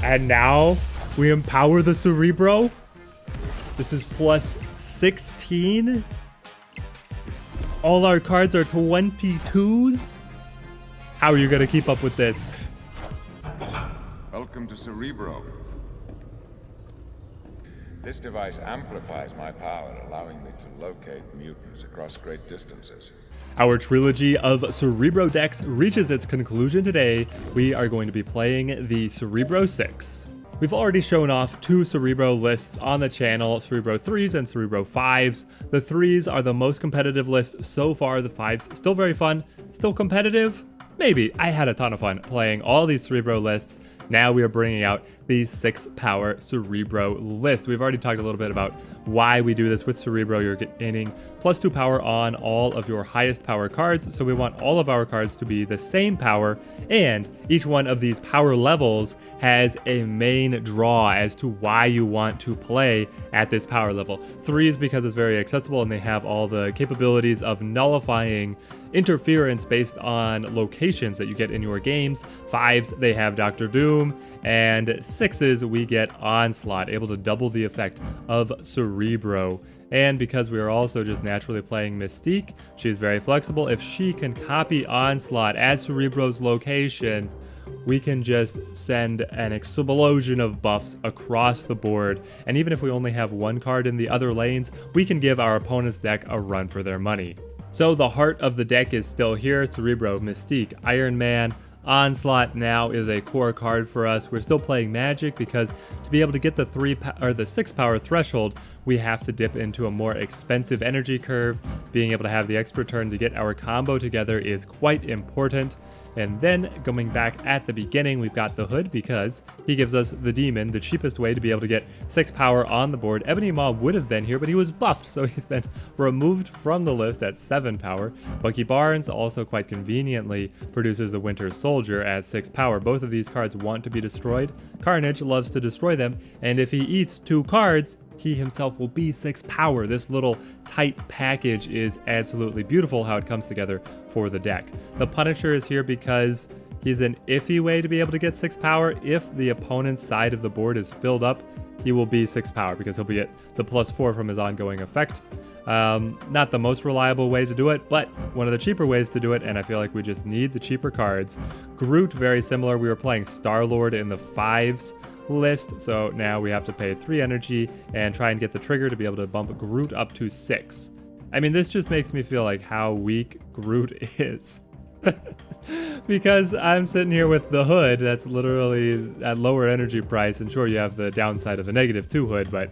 And now we empower the Cerebro. This is plus 16. All our cards are 22s. How are you gonna keep up with this? Welcome to Cerebro. This device amplifies my power, allowing me to locate mutants across great distances. Our trilogy of Cerebro decks reaches its conclusion today. We are going to be playing the Cerebro 6. We've already shown off 2 Cerebro lists on the channel, Cerebro 3s and Cerebro 5s. The 3s are the most competitive list so far, the 5s still very fun, still competitive. Maybe. I had a ton of fun playing all these Cerebro lists. Now we are bringing out the 6 power Cerebro list. We've already talked a little bit about why we do this with Cerebro. You're gaining +2 power on all of your highest power cards. So we want all of our cards to be the same power, and each one of these power levels has a main draw as to why you want to play at this power level. 3s because it's very accessible and they have all the capabilities of nullifying interference based on locations that you get in your games. 5s, they have Dr. Doom, and 6s, we get Onslaught, able to double the effect of Cerebro. And because we are also just naturally playing Mystique, she's very flexible. If she can copy Onslaught as Cerebro's location, we can just send an explosion of buffs across the board. And even if we only have one card in the other lanes, we can give our opponent's deck a run for their money. So the heart of the deck is still here. Cerebro, Mystique, Iron Man, Onslaught now is a core card for us. We're still playing Magik because to be able to get the 6 power threshold, we have to dip into a more expensive energy curve. Being able to have the extra turn to get our combo together is quite important. And then going back at the beginning, we've got the Hood because he gives us the Demon, the cheapest way to be able to get 6 power on the board. Ebony Maw would have been here, but he was buffed, so he's been removed from the list at 7 power. Bucky Barnes also quite conveniently produces the Winter Soldier at 6 power. Both of these cards want to be destroyed. Carnage loves to destroy them, and if he eats 2 cards, he himself will be 6 power. This little tight package is absolutely beautiful how it comes together for the deck. The Punisher is here because he's an iffy way to be able to get 6 power. If the opponent's side of the board is filled up, he will be 6 power because he'll be at the +4 from his ongoing effect. Not the most reliable way to do it, but one of the cheaper ways to do it, and I feel like we just need the cheaper cards. Groot, very similar. We were playing Star-Lord in the 5s list, so now we have to pay 3 energy and try and get the trigger to be able to bump Groot up to 6. I mean, this just makes me feel like how weak Groot is. Because I'm sitting here with the Hood that's literally at lower energy price, and sure, you have the downside of the -2 Hood, but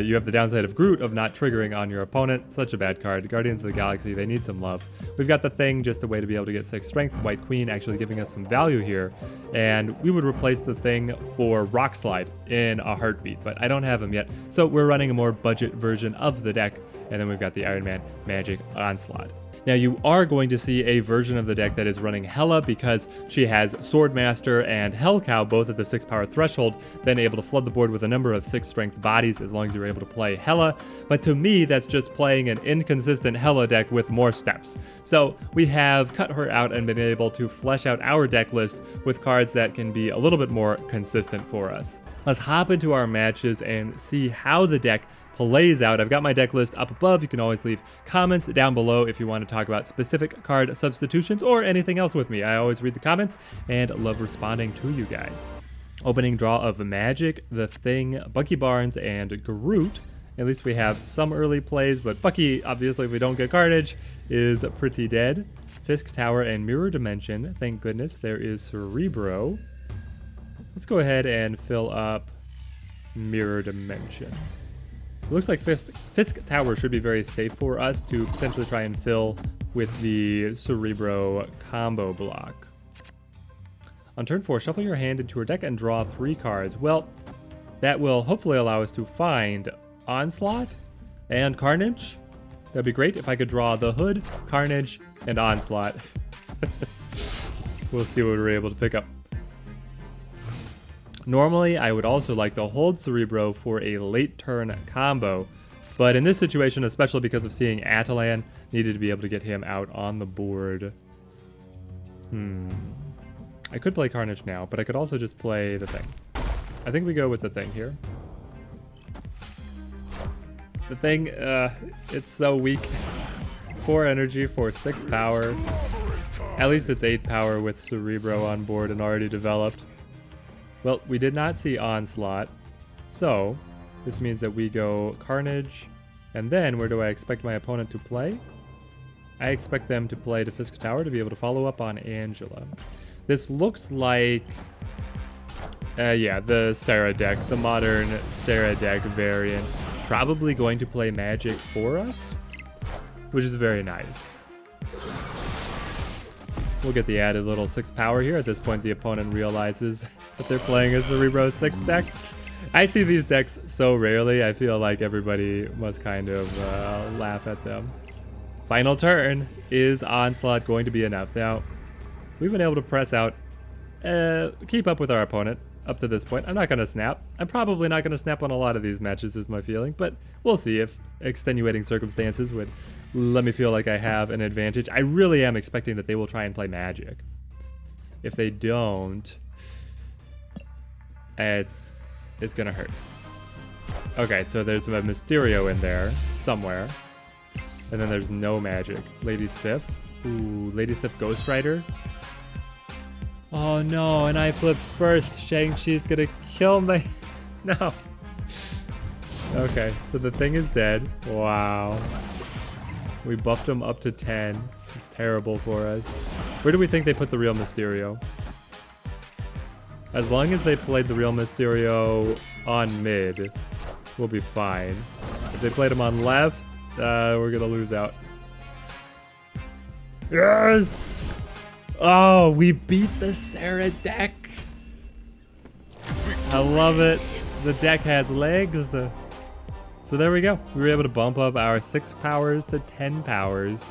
you have the downside of Groot of not triggering on your opponent. Such a bad card. Guardians of the Galaxy, they need some love. We've got the Thing, just a way to be able to get 6 strength. White Queen actually giving us some value here, and we would replace the Thing for Rock Slide in a heartbeat, but I don't have him yet, so we're running a more budget version of the deck, and then we've got the Iron Man, Magik, Onslaught. Now you are going to see a version of the deck that is running Hela because she has Swordmaster and Hellcow both at the 6 power threshold, then able to flood the board with a number of 6 strength bodies as long as you're able to play Hela. But to me, that's just playing an inconsistent Hela deck with more steps. So we have cut her out and been able to flesh out our deck list with cards that can be a little bit more consistent for us. Let's hop into our matches and see how the deck plays out. I've got my deck list up above. You can always leave comments down below if you want to talk about specific card substitutions or anything else with me. I always read the comments and love responding to you guys. Opening draw of Magik, the Thing, Bucky Barnes, and Groot. At least we have some early plays, but Bucky, obviously if we don't get Carnage, is pretty dead. Fisk Tower and Mirror Dimension. Thank goodness there is Cerebro. Let's go ahead and fill up Mirror Dimension. It looks like Fisk Tower should be very safe for us to potentially try and fill with the Cerebro combo block. On turn 4, shuffle your hand into your deck and draw 3 cards. Well, that will hopefully allow us to find Onslaught and Carnage. That'd be great if I could draw the Hood, Carnage, and Onslaught. We'll see what we're able to pick up. Normally, I would also like to hold Cerebro for a late turn combo, but in this situation, especially because of seeing Atalan, needed to be able to get him out on the board. I could play Carnage now, but I could also just play the Thing. I think we go with the thing here. The thing, it's so weak. 4 energy for 6 power. At least it's 8 power with Cerebro on board and already developed. Well, we did not see Onslaught. So, this means that we go Carnage. And then, where do I expect my opponent to play? I expect them to play to Fisk Tower to be able to follow up on Angela. This looks like... yeah, the Sera deck, the modern Sera deck variant. Probably going to play Magik for us, which is very nice. We'll get the added little 6 power here. At this point, the opponent realizes that they're playing a Cerebro 6 deck. I see these decks so rarely, I feel like everybody must kind of laugh at them. Final turn. Is Onslaught going to be enough? Now, we've been able to press out, keep up with our opponent up to this point. I'm not going to snap. I'm probably not going to snap on a lot of these matches is my feeling, but we'll see if extenuating circumstances would let me feel like I have an advantage. I really am expecting that they will try and play Magik. If they don't, it's going to hurt. Okay, so there's a Mysterio in there somewhere. And then there's no Magik. Lady Sif. Ooh, Lady Sif Ghost Rider. Oh no, and I flipped first. Shang-Chi's gonna kill me. No. Okay, so the thing is dead. Wow. We buffed him up to 10. It's terrible for us. Where do we think they put the real Mysterio? As long as they played the real Mysterio on mid, we'll be fine. If they played him on left, we're gonna lose out. Yes! Oh, we beat the Sera deck. I love it. The deck has legs. So there we go. We were able to bump up our 6 powers to 10 powers.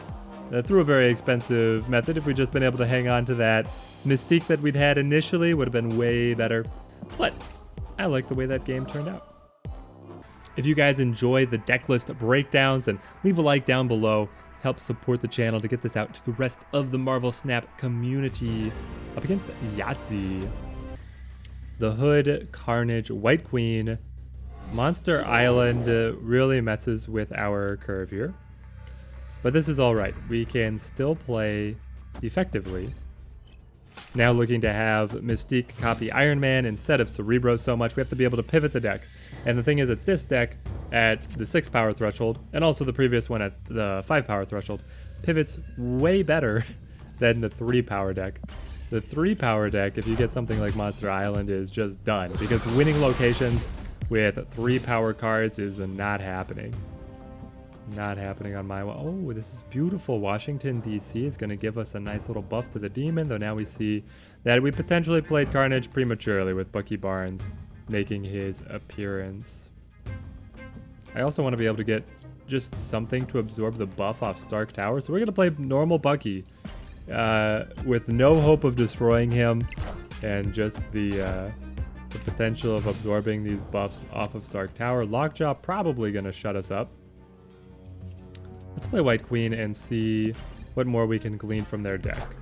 Through a very expensive method. If we'd just been able to hang on to that Mystique that we'd had initially, would have been way better. But I like the way that game turned out. If you guys enjoy the Decklist breakdowns, then leave a like down below. Help support the channel to get this out to the rest of the Marvel Snap community. Up against Yahtzee. The Hood, Carnage, White Queen. Monster Island really messes with our curve here. But this is alright. We can still play effectively. Now looking to have Mystique copy Iron Man instead of Cerebro so much, we have to be able to pivot the deck. And the thing is that this deck at the 6 power threshold, and also the previous one at the 5 power threshold, pivots way better than the 3 power deck. The 3 power deck, if you get something like Monster Island, is just done. Because winning locations with 3 power cards is not happening. Not happening on my one. Oh, this is beautiful. Washington, D.C. is going to give us a nice little buff to the demon, though now we see that we potentially played Carnage prematurely with Bucky Barnes making his appearance. I also want to be able to get just something to absorb the buff off Stark Tower, so we're going to play normal Bucky with no hope of destroying him and just the potential of absorbing these buffs off of Stark Tower. Lockjaw probably going to shut us up. Let's play White Queen and see what more we can glean from their deck.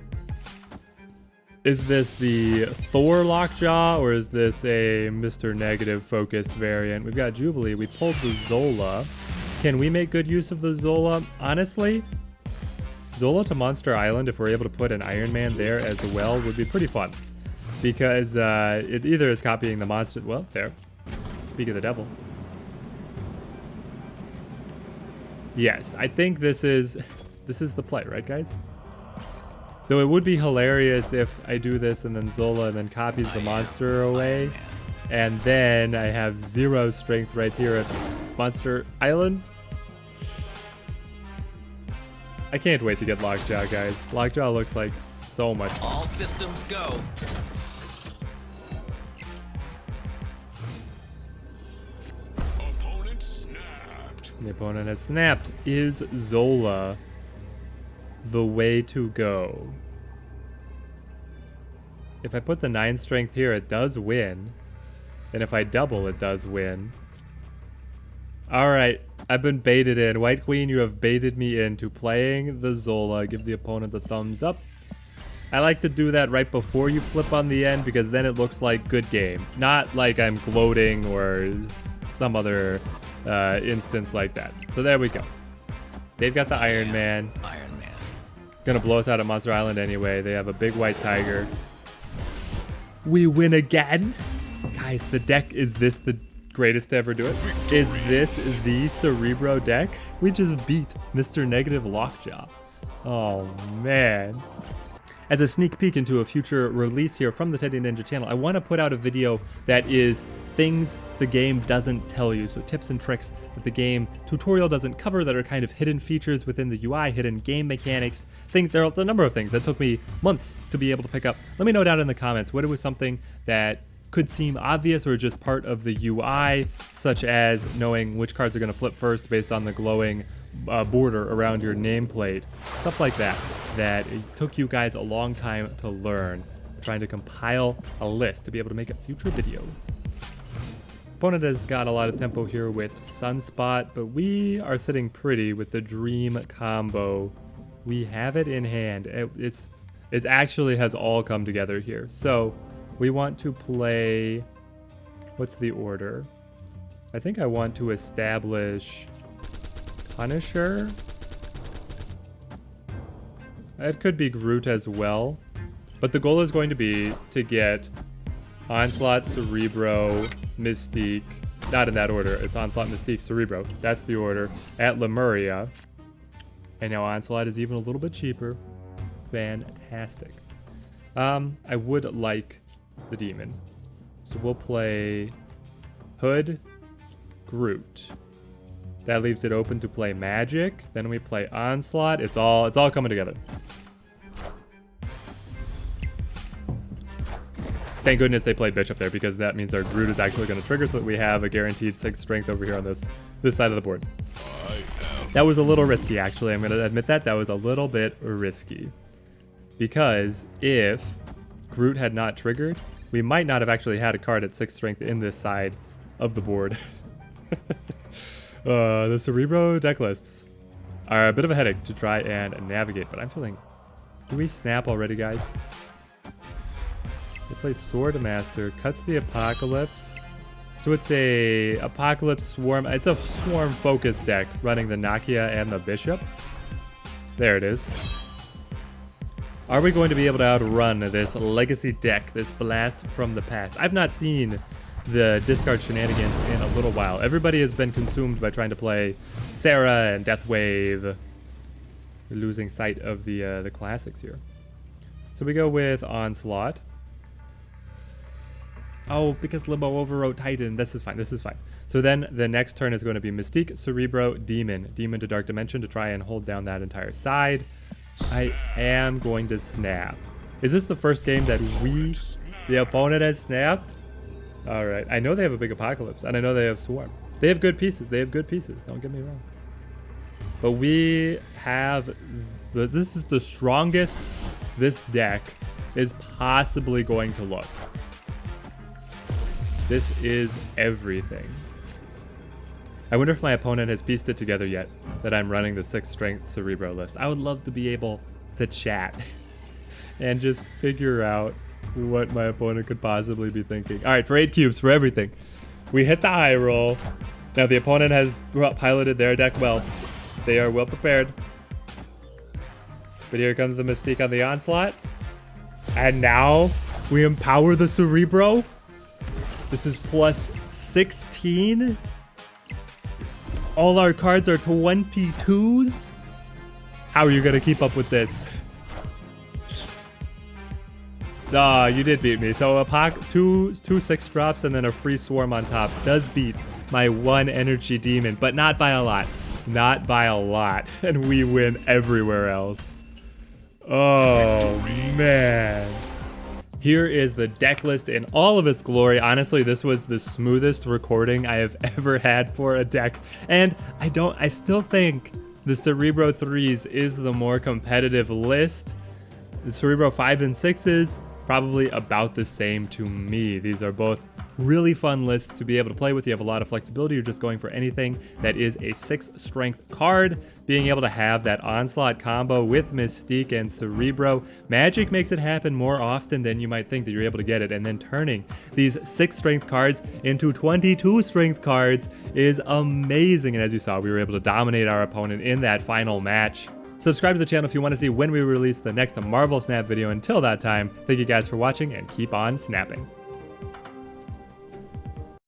Is this the Thor Lockjaw, or is this a Mr. Negative focused variant? We've got Jubilee. We pulled the Zola. Can we make good use of the Zola? Honestly, Zola to Monster Island, if we're able to put an Iron Man there as well, would be pretty fun. Because it either is copying the monster... Well, there. Speak of the devil. Yes, I think this is the play, right, guys? Though it would be hilarious if I do this and then Zola and then copies the monster away, and then I have 0 strength right here at Monster Island. I can't wait to get Lockjaw, guys. Lockjaw looks like so much fun. All systems go. The opponent has snapped. Is Zola the way to go? If I put the 9 strength here, it does win. And if I double, it does win. Alright, I've been baited in. White Queen, you have baited me into playing the Zola. Give the opponent the thumbs up. I like to do that right before you flip on the end because then it looks like good game. Not like I'm gloating or some other instance like that. So there we go. They've got the Iron Man. Gonna blow us out at Monster Island anyway. They have a big white tiger. We win again. Guys, the deck, is this the greatest to ever do it? Is this the Cerebro deck? We just beat Mr. Negative Lockjaw. Oh man. As a sneak peek into a future release here from the Teddy Ninja channel, I want to put out a video that is things the game doesn't tell you. So tips and tricks that the game tutorial doesn't cover that are kind of hidden features within the UI, hidden game mechanics, things. There are a number of things that took me months to be able to pick up. Let me know down in the comments what it was something that could seem obvious or just part of the UI, such as knowing which cards are going to flip first based on the glowing border around your nameplate. Stuff like that, that it took you guys a long time to learn. I'm trying to compile a list to be able to make a future video. Opponent has got a lot of tempo here with Sunspot, but we are sitting pretty with the Dream combo. We have it in hand. It actually has all come together here. So we want to play, what's the order? I think I want to establish Punisher. It could be Groot as well. But the goal is going to be to get Onslaught, Cerebro, Mystique. Not in that order. It's Onslaught, Mystique, Cerebro. That's the order. At Lemuria. And now Onslaught is even a little bit cheaper. Fantastic. I would like the Demon. So we'll play Hood, Groot. That leaves it open to play Magik. Then we play Onslaught. It's all coming together. Thank goodness they played Bishop there because that means our Groot is actually going to trigger so that we have a guaranteed 6 strength over here on this side of the board. That was a little risky actually. I'm going to admit that was a little bit risky. Because if Groot had not triggered, we might not have actually had a card at 6 strength in this side of the board. The Cerebro deck lists are a bit of a headache to try and navigate, but I'm feeling... Do we snap already, guys? They play Sword Master, cuts the Apocalypse. So it's a Apocalypse Swarm. It's a Swarm focus deck running the Nokia and the Bishop. There it is. Are we going to be able to outrun this legacy deck, this blast from the past? I've not seen the discard shenanigans in a little while. Everybody has been consumed by trying to play Sera and Deathwave. We're losing sight of the classics here. So we go with Onslaught. Oh, because Limbo overwrote Titan. This is fine. This is fine. So then the next turn is going to be Mystique, Cerebro, Demon. Demon to Dark Dimension to try and hold down that entire side. I am going to snap. Is this the first game that the opponent has snapped? All right. I know they have a big Apocalypse, and I know they have Swarm. They have good pieces. They have good pieces. Don't get me wrong. But we have... This is the strongest this deck is possibly going to look. This is everything. I wonder if my opponent has pieced it together yet that I'm running the 6 strength Cerebro list. I would love to be able to chat and just figure out what my opponent could possibly be thinking. All right, for 8 cubes for everything. We hit the high roll. Now the opponent has piloted their deck well. They are well prepared. But here comes the Mystique on the Onslaught. And now we empower the Cerebro. This is plus 16. All our cards are 22s. How are you gonna keep up with this? Ah, you did beat me. So two 6 drops and then a free Swarm on top does beat my 1 energy demon, but not by a lot. Not by a lot. And we win everywhere else. Oh, man. Here is the deck list in all of its glory. Honestly, this was the smoothest recording I have ever had for a deck. And I still think the Cerebro 3s is the more competitive list. The Cerebro 5 and 6s, probably about the same to me. These are both Really fun list to be able to play with. You have a lot of flexibility. You're just going for anything that is a 6 strength card. Being able to have that Onslaught combo with Mystique and Cerebro. Magik makes it happen more often than you might think that you're able to get it. And then turning these 6 strength cards into 22 strength cards is amazing. And as you saw, we were able to dominate our opponent in that final match. Subscribe to the channel if you want to see when we release the next Marvel Snap video. Until that time, thank you guys for watching and keep on snapping.